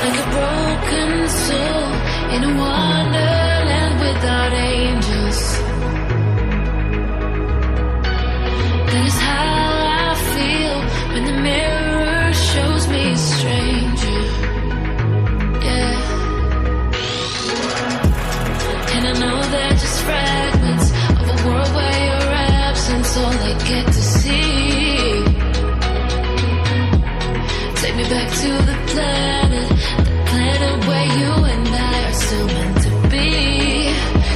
like a broken soul in a wonderland without angels. That is how I feel when the mirror shows me a stranger. Yeah. And I know they're just fragments of a world where your absence all I get to see. Take me back to the planet where you and I are still meant to be.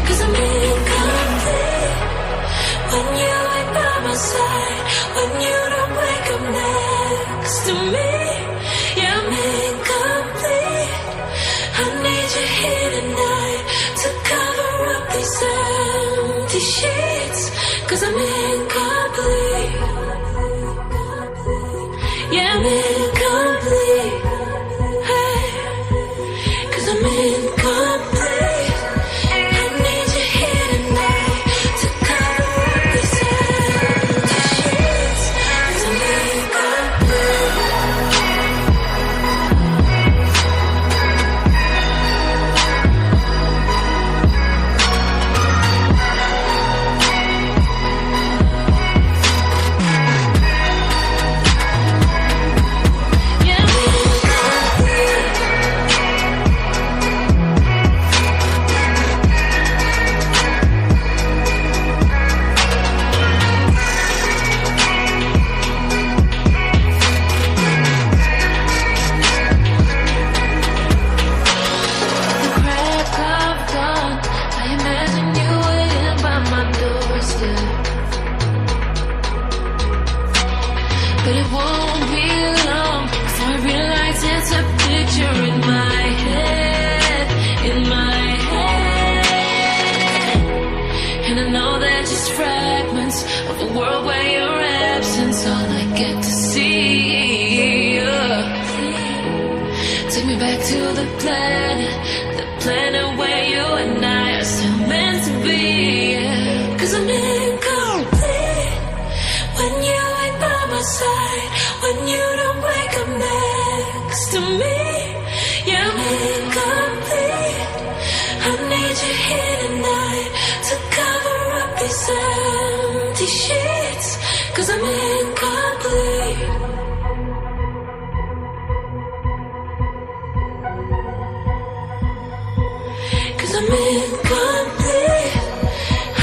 'Cause I'm incomplete when you ain't by my side, when you don't wake up next to me. Yeah, I'm incomplete. I need you here tonight to cover up these empty sheets. 'Cause I'm incomplete. Yeah, I'm incomplete. Hey, 'cause I'm incomplete. I need you here tonight to cover up these empty sheets. 'Cause I'm incomplete. But it won't be long before I realize it's a picture in my head, in my head. And I know they're just fragments of a world where your absence all I get to see. Take me back to the planet where you and I are still meant to be. 'Cause I'm incomplete when you ain't by my side, when you don't wake up next to me. Yeah, I'm incomplete. I need you here tonight to cover up these empty sheets. 'Cause I'm incomplete. I'm incomplete.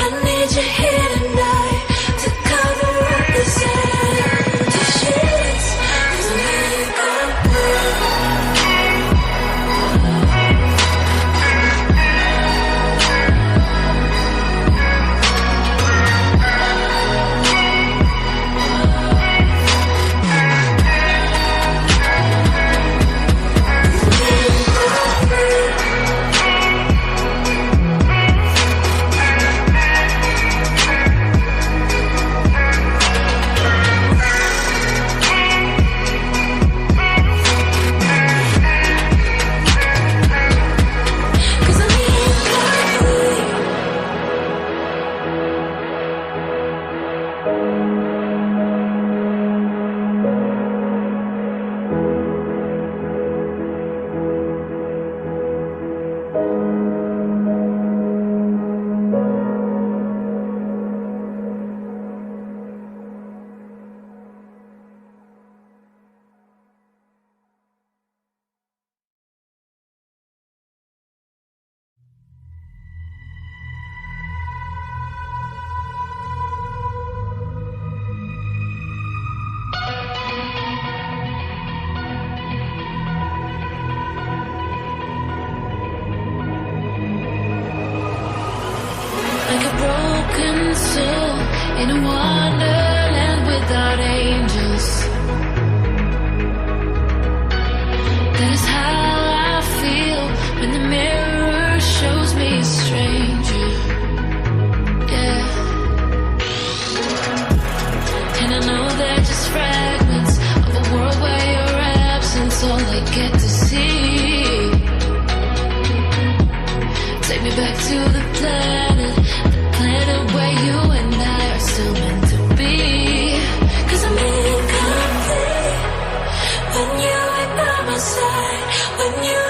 I need you here tonight to cover up this empty sheets. 'Cause I'm incomplete. Like a broken soul in a wonderland without angels. That is how I feel when the mirror shows me a stranger. Yeah. And I know they're just fragments of a world where your absence all I get to see. Take me back to the planet where you and I are still meant to be. 'Cause I'm incomplete when you ain't by my side, when you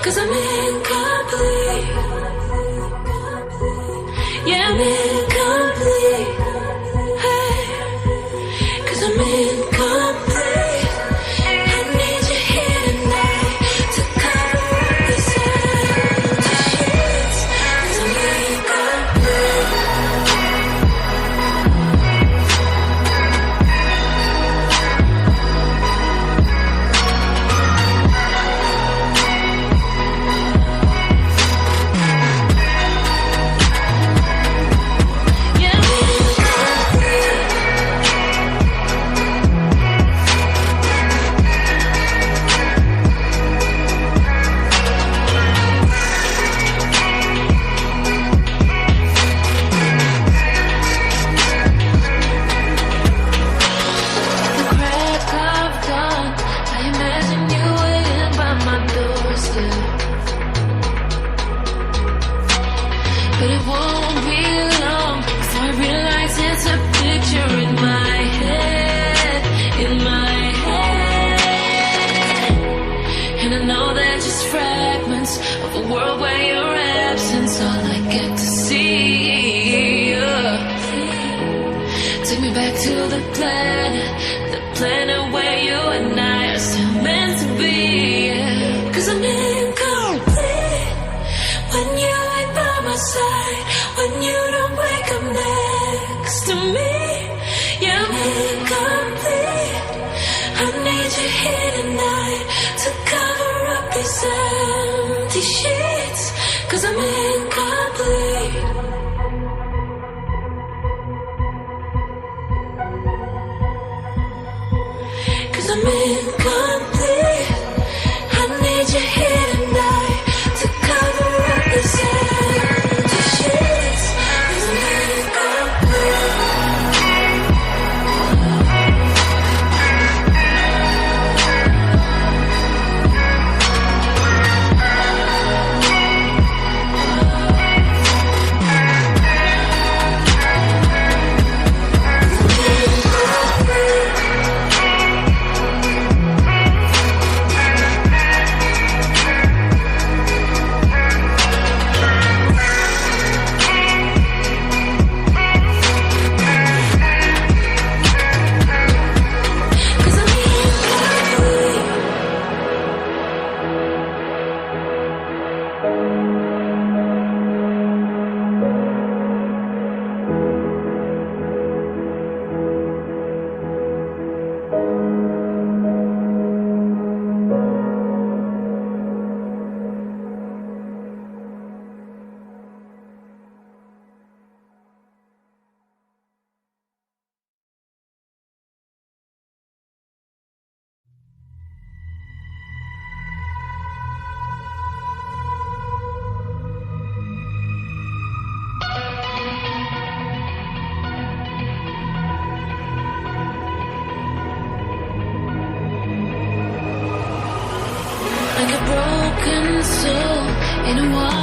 'cause I'm incomplete. Yeah, I'm incomplete. Hey, 'cause I'm incomplete. I need you here tonight to cover up these empty sheets, 'cause I'm incomplete. But it won't be long before I realize it's a picture in my head, And I know they're just fragments of a world where your absence all I get to see. Take me back to the planet where you and I are still meant to be. 'Cause I'm incomplete when you ain't by my side, when you don't wake up next to me. Yeah, I'm incomplete. I need you here tonight to cover up these empty sheets, 'cause I'm incomplete. I'm incomplete. I need you here tonight to cover up these empty sheets, 'cause I'm incomplete. Like a broken soul in a wall.